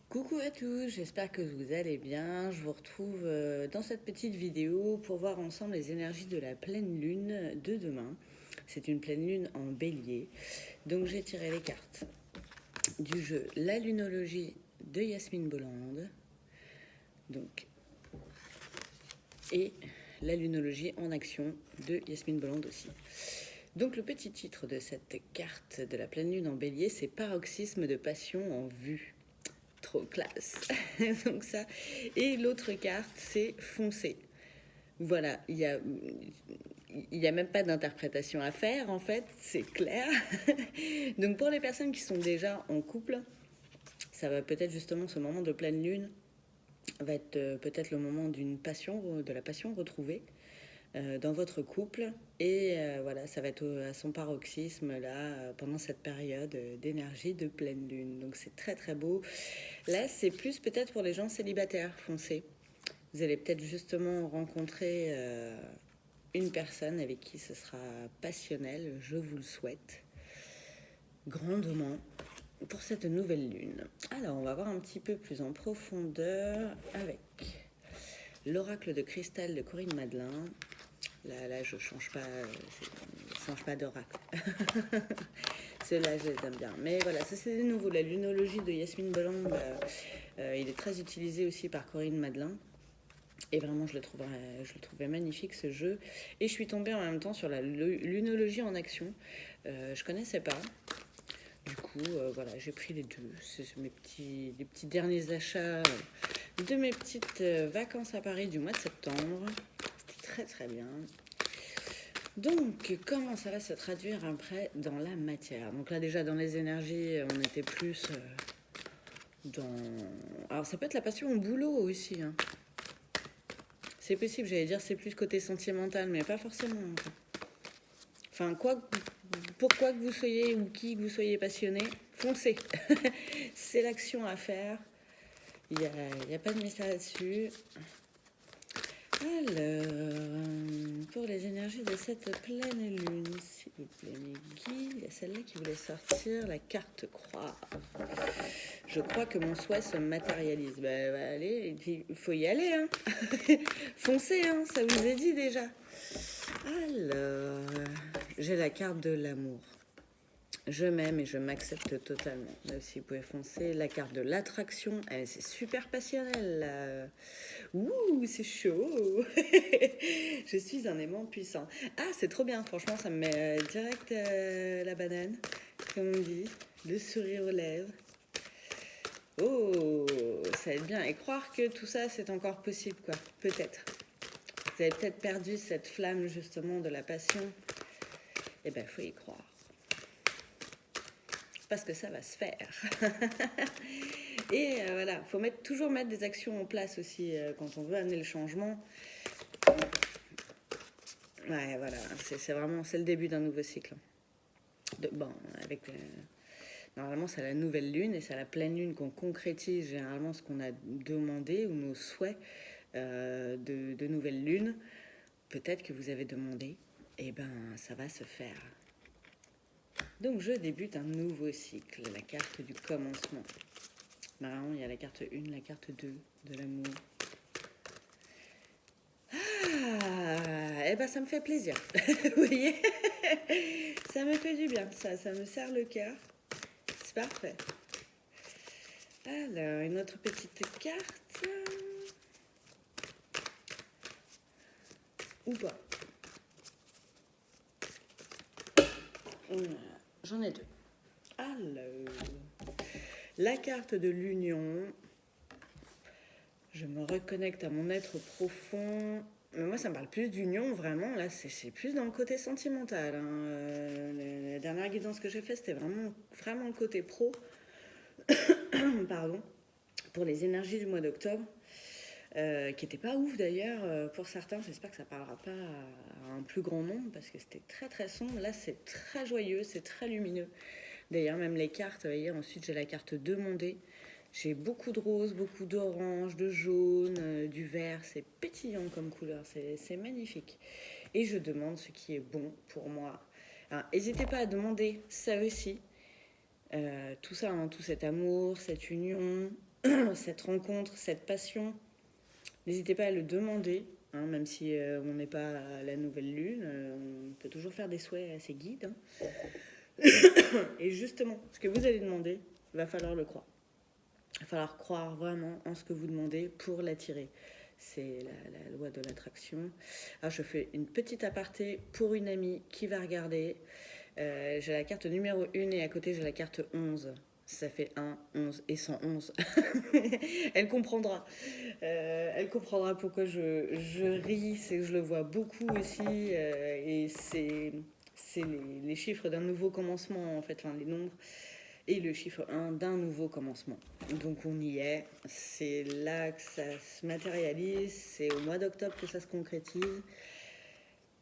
Coucou à tous, j'espère que vous allez bien. Je vous retrouve dans cette petite vidéo pour voir ensemble les énergies de la pleine lune de demain. C'est une pleine lune en bélier. Donc j'ai tiré les cartes du jeu La Lunologie de Yasmine Bolland. Donc, et La Lunologie en action de Yasmine Bolland aussi. Donc le petit titre de cette carte de la pleine lune en bélier, c'est Paroxysme de passion en vue. Trop classe. Donc ça. Et l'autre carte, c'est Foncé. Voilà, il y a même pas d'interprétation à faire, en fait, c'est clair. Donc pour les personnes qui sont déjà en couple, ça va peut-être justement, ce moment de pleine lune va être peut-être le moment d'une passion, de la passion retrouvée dans votre couple. Et voilà, ça va être à son paroxysme là, pendant cette période d'énergie de pleine lune. Donc c'est très très beau. Là, c'est plus peut-être pour les gens célibataires, foncez. Vous allez peut-être justement rencontrer une personne avec qui ce sera passionnel, je vous le souhaite, grandement, pour cette nouvelle lune. Alors, on va voir un petit peu plus en profondeur avec l'oracle de cristal de Corinne Madelin. Là, je change pas d'oracle. Ceux-là, je les aime bien. Mais voilà, ça c'est de nouveau la lunologie de Yasmine Bolland. Il est très utilisé aussi par Corinne Madelin. Et vraiment, je le trouvais magnifique ce jeu. Et je suis tombée en même temps sur la lunologie en action. Je connaissais pas. Du coup, voilà, j'ai pris les deux. C'est les petits derniers achats de mes petites vacances à Paris du mois de septembre. C'était très très bien. Donc, comment ça va se traduire après dans la matière? Donc là, déjà, dans les énergies, on était plus dans... Alors, ça peut être la passion au boulot aussi, hein. C'est possible, j'allais dire c'est plus côté sentimental, mais pas forcément. Enfin, pourquoi que vous soyez ou qui que vous soyez passionné, foncez. C'est l'action à faire. Il n'y a pas de mystère là-dessus. Alors, pour les énergies de cette pleine lune, s'il vous plaît, mes guides, il y a celle-là qui voulait sortir, la carte croix. Je crois que mon souhait se matérialise. Allez, il faut y aller, hein. Foncez, hein, ça vous est dit déjà. Alors, j'ai la carte de l'amour. Je m'aime et je m'accepte totalement. Là aussi, vous pouvez foncer. La carte de l'attraction, c'est super passionnel. Là. Ouh, c'est chaud. Je suis un aimant puissant. Ah, c'est trop bien. Franchement, ça me met direct la banane, comme on dit. Le sourire aux lèvres. Oh, ça va être bien. Et croire que tout ça, c'est encore possible, quoi. Peut-être. Vous avez peut-être perdu cette flamme, justement, de la passion. Eh ben, il faut y croire. Parce que ça va se faire. Et voilà, il faut toujours mettre des actions en place aussi quand on veut amener le changement. Ouais, voilà, c'est le début d'un nouveau cycle. Normalement, c'est la nouvelle lune et c'est à la pleine lune qu'on concrétise généralement ce qu'on a demandé ou nos souhaits de nouvelle lune. Peut-être que vous avez demandé, et ben ça va se faire. Donc je débute un nouveau cycle, la carte du commencement. Normalement, il y a la carte 1, la carte 2 de l'amour. Ah, et ben ça me fait plaisir. Vous voyez, ça me fait du bien, ça me serre le cœur. C'est parfait. Alors, une autre petite carte. Ou pas. J'en ai deux. Alors, la carte de l'union. Je me reconnecte à mon être profond. Mais moi, ça me parle plus d'union, vraiment. Là, c'est plus dans le côté sentimental. Hein. La dernière guidance que j'ai faite, c'était vraiment le côté pro. Pardon. Pour les énergies du mois d'octobre. Qui n'était pas ouf d'ailleurs pour certains. J'espère que ça ne parlera pas à un plus grand nombre parce que c'était très très sombre. Là, c'est très joyeux, c'est très lumineux. D'ailleurs, même les cartes, vous voyez, ensuite j'ai la carte demandée. J'ai beaucoup de rose, beaucoup d'orange, de jaune, du vert. C'est pétillant comme couleur, c'est magnifique. Et je demande ce qui est bon pour moi. N'hésitez pas à demander ça aussi. Tout ça, hein, tout cet amour, cette union, cette rencontre, cette passion, n'hésitez pas à le demander, hein, même si on n'est pas à la nouvelle lune, on peut toujours faire des souhaits à ses guides. Hein. Et justement, ce que vous allez demander, il va falloir le croire. Il va falloir croire vraiment en ce que vous demandez pour l'attirer. C'est la loi de l'attraction. Alors je fais une petite aparté pour une amie qui va regarder. J'ai la carte numéro 1 et à côté j'ai la carte 11. Ça fait 1, 11 et 111. Elle comprendra. Elle comprendra pourquoi je ris. C'est que je le vois beaucoup aussi. Et c'est les chiffres d'un nouveau commencement, en fait, enfin les nombres. Et le chiffre 1 d'un nouveau commencement. Donc on y est. C'est là que ça se matérialise. C'est au mois d'octobre que ça se concrétise.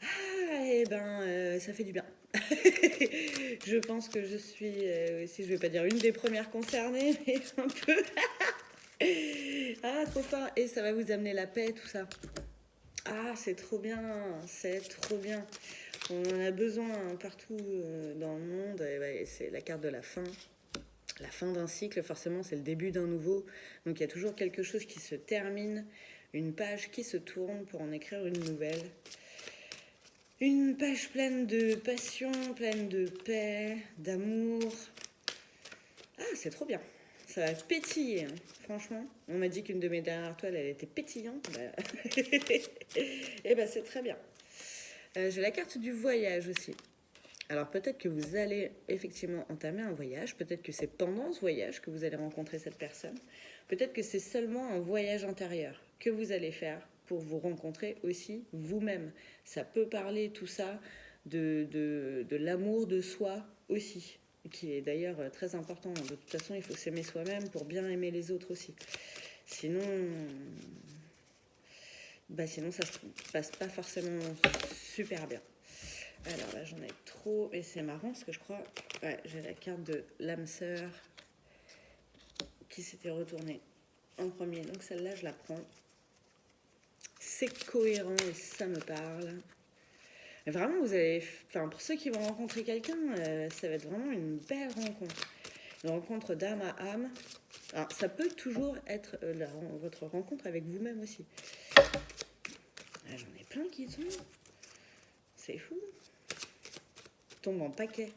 Ah, et ben, ça fait du bien. Je pense que je suis aussi, je vais pas dire une des premières concernées, mais un peu. Ah, trop fort. Et ça va vous amener la paix, tout ça. Ah, c'est trop bien. C'est trop bien. On en a besoin partout dans le monde. Et ouais, c'est la carte de la fin. La fin d'un cycle, forcément, c'est le début d'un nouveau. Donc il y a toujours quelque chose qui se termine, une page qui se tourne pour en écrire une nouvelle. Une page pleine de passion, pleine de paix, d'amour. Ah, c'est trop bien. Ça va pétiller, hein. Franchement. On m'a dit qu'une de mes dernières toiles, elle était pétillante. Bah... Et bah c'est très bien. J'ai la carte du voyage aussi. Alors peut-être que vous allez effectivement entamer un voyage, peut-être que c'est pendant ce voyage que vous allez rencontrer cette personne, peut-être que c'est seulement un voyage intérieur que vous allez faire pour vous rencontrer aussi vous-même. Ça peut parler tout ça de l'amour de soi aussi, qui est d'ailleurs très important. De toute façon, il faut s'aimer soi-même pour bien aimer les autres aussi. Sinon, sinon ça se passe pas forcément super bien. Alors là, j'en ai trop, et c'est marrant parce que je crois, ouais, j'ai la carte de l'âme sœur qui s'était retournée en premier, donc celle-là, je la prends. C'est cohérent et ça me parle. Et vraiment, vous allez, enfin, pour ceux qui vont rencontrer quelqu'un, ça va être vraiment une belle rencontre. Une rencontre d'âme à âme. Alors, ça peut toujours être votre rencontre avec vous-même aussi. Là, j'en ai plein qui tombent. C'est fou. Tombe en paquet.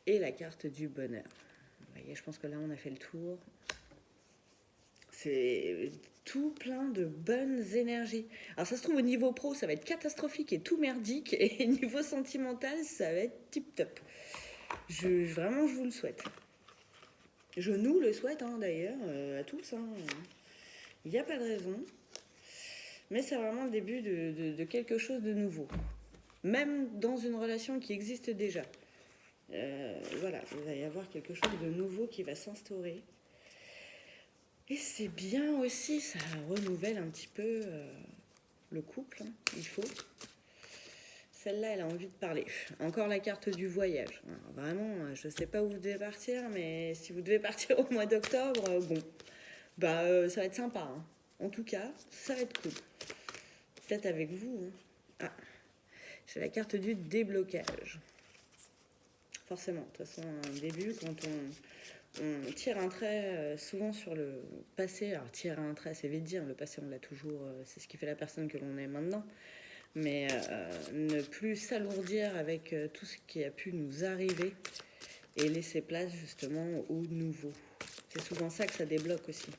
Et la carte du bonheur. Vous voyez, je pense que là, on a fait le tour. C'est tout plein de bonnes énergies. Alors, ça se trouve, au niveau pro, ça va être catastrophique et tout merdique. Et au niveau sentimental, ça va être tip-top. Vraiment, je vous le souhaite. Je nous le souhaite, hein, d'ailleurs, à tous. Hein. Il n'y a pas de raison. Mais c'est vraiment le début de quelque chose de nouveau. Même dans une relation qui existe déjà. Voilà, il va y avoir quelque chose de nouveau qui va s'instaurer. Et c'est bien aussi, ça renouvelle un petit peu le couple, hein, il faut. Celle-là, elle a envie de parler. Encore la carte du voyage. Alors, vraiment, je ne sais pas où vous devez partir, mais si vous devez partir au mois d'octobre, ça va être sympa. Hein. En tout cas, ça va être cool. Peut-être avec vous. Hein. Ah, j'ai la carte du déblocage. Forcément, de toute façon, un début, quand on tire un trait souvent sur le passé. Alors, tirer un trait, c'est vite dire. Le passé, on l'a toujours. C'est ce qui fait la personne que l'on est maintenant. Mais ne plus s'alourdir avec tout ce qui a pu nous arriver et laisser place justement au nouveau. C'est souvent ça que ça débloque aussi.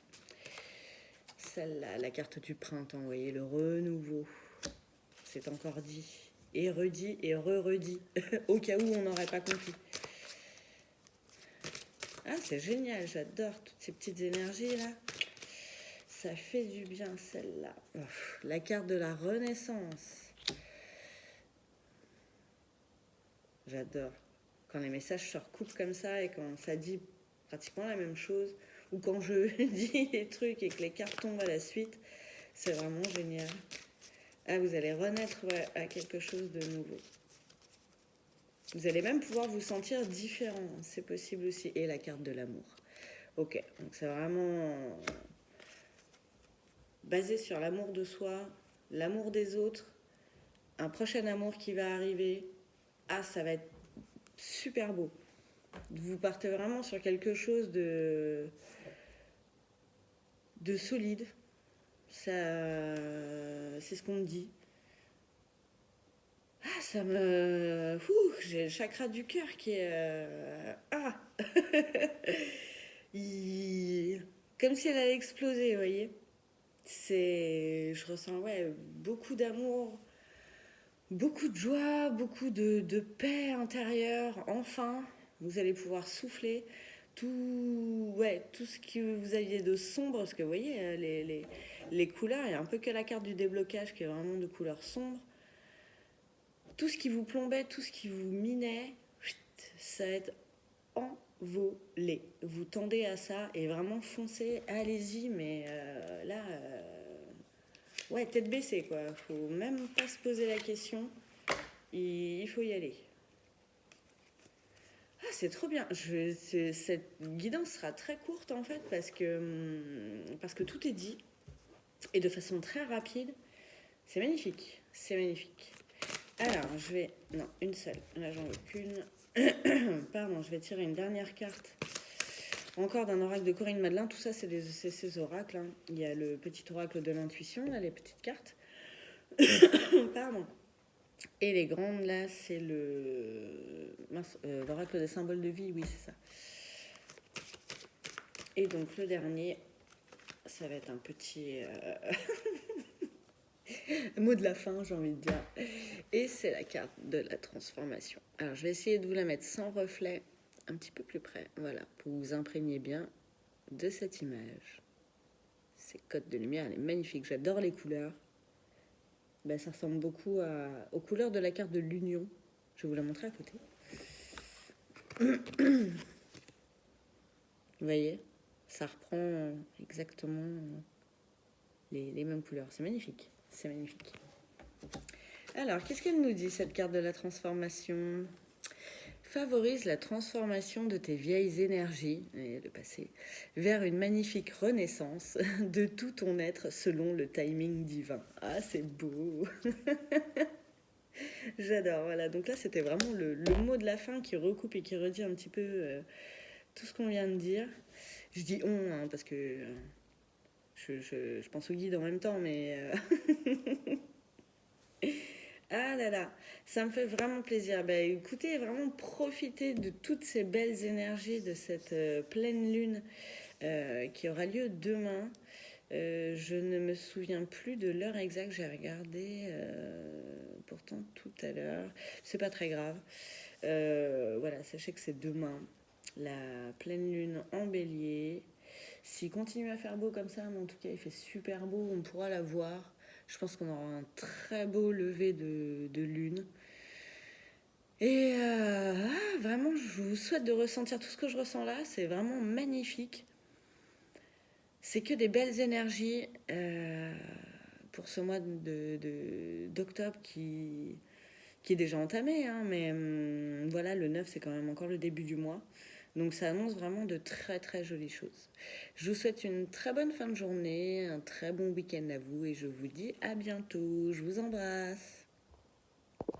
Celle-là, la carte du printemps, vous voyez, le renouveau. C'est encore dit et redit et re-redit au cas où on n'aurait pas compris. Ah, c'est génial, j'adore toutes ces petites énergies là. Ça fait du bien celle-là. La carte de la renaissance. J'adore. Quand les messages se recoupent comme ça et quand ça dit pratiquement la même chose, ou quand je dis des trucs et que les cartes tombent à la suite, c'est vraiment génial. Ah, vous allez renaître à quelque chose de nouveau. Vous allez même pouvoir vous sentir différent, c'est possible aussi. Et la carte de l'amour. Ok, donc c'est vraiment basé sur l'amour de soi, l'amour des autres, un prochain amour qui va arriver. Ah, ça va être super beau. Vous partez vraiment sur quelque chose de de solide. Ça, c'est ce qu'on me dit. Ah, ça me... j'ai le chakra du cœur qui est... Ah Comme si elle allait exploser, vous voyez. Je ressens, ouais, beaucoup d'amour, beaucoup de joie, beaucoup de paix intérieure. Enfin, vous allez pouvoir souffler tout, ouais, tout ce que vous aviez de sombre. Parce que vous voyez, les couleurs, il y a un peu que la carte du déblocage qui est vraiment de couleur sombre. Tout ce qui vous plombait, tout ce qui vous minait, ça va être envolé. Vous tendez à ça et vraiment foncez, allez-y, mais là, ouais, tête baissée, quoi. Faut même pas se poser la question. Il faut y aller. Ah, c'est trop bien. Cette guidance sera très courte en fait parce que tout est dit et de façon très rapide. C'est magnifique. C'est magnifique. Alors, je vais... Non, une seule. Là, j'en veux qu'une. Pardon, je vais tirer une dernière carte. Encore d'un oracle de Corinne Madelin. Tout ça, c'est ces oracles. Hein. Il y a le petit oracle de l'intuition, là, les petites cartes. Pardon. Et les grandes, là, c'est l'oracle des symboles de vie. Oui, c'est ça. Et donc, le dernier, ça va être un petit... mot de la fin, j'ai envie de dire. Et c'est la carte de la transformation. Alors, je vais essayer de vous la mettre sans reflet, un petit peu plus près. Voilà, pour vous imprégner bien de cette image. Ces codes de lumière, elle est magnifique. J'adore les couleurs. Ben, ça ressemble beaucoup aux couleurs de la carte de l'Union. Je vais vous la montrer à côté. Vous voyez, ça reprend exactement les mêmes couleurs. C'est magnifique. C'est magnifique. Alors, qu'est-ce qu'elle nous dit, cette carte de la transformation ? Favorise la transformation de tes vieilles énergies, et le passé, vers une magnifique renaissance de tout ton être selon le timing divin. Ah, c'est beau. J'adore, voilà. Donc là, c'était vraiment le mot de la fin qui recoupe et qui redit un petit peu tout ce qu'on vient de dire. Je dis on, hein, parce que je pense au guide en même temps, mais... Ah là là, ça me fait vraiment plaisir. Bah, écoutez, vraiment profitez de toutes ces belles énergies de cette pleine lune qui aura lieu demain. Je ne me souviens plus de l'heure exacte, j'ai regardé pourtant tout à l'heure. C'est pas très grave. Voilà, sachez que c'est demain, la pleine lune en bélier. S'il continue à faire beau comme ça, mais en tout cas il fait super beau, on pourra la voir. Je pense qu'on aura un très beau lever de lune. Et vraiment, je vous souhaite de ressentir tout ce que je ressens là. C'est vraiment magnifique. C'est que des belles énergies pour ce mois d'octobre qui est déjà entamé. Hein, mais voilà, le 9, c'est quand même encore le début du mois. Donc ça annonce vraiment de très très jolies choses. Je vous souhaite une très bonne fin de journée, un très bon week-end à vous et je vous dis à bientôt. Je vous embrasse.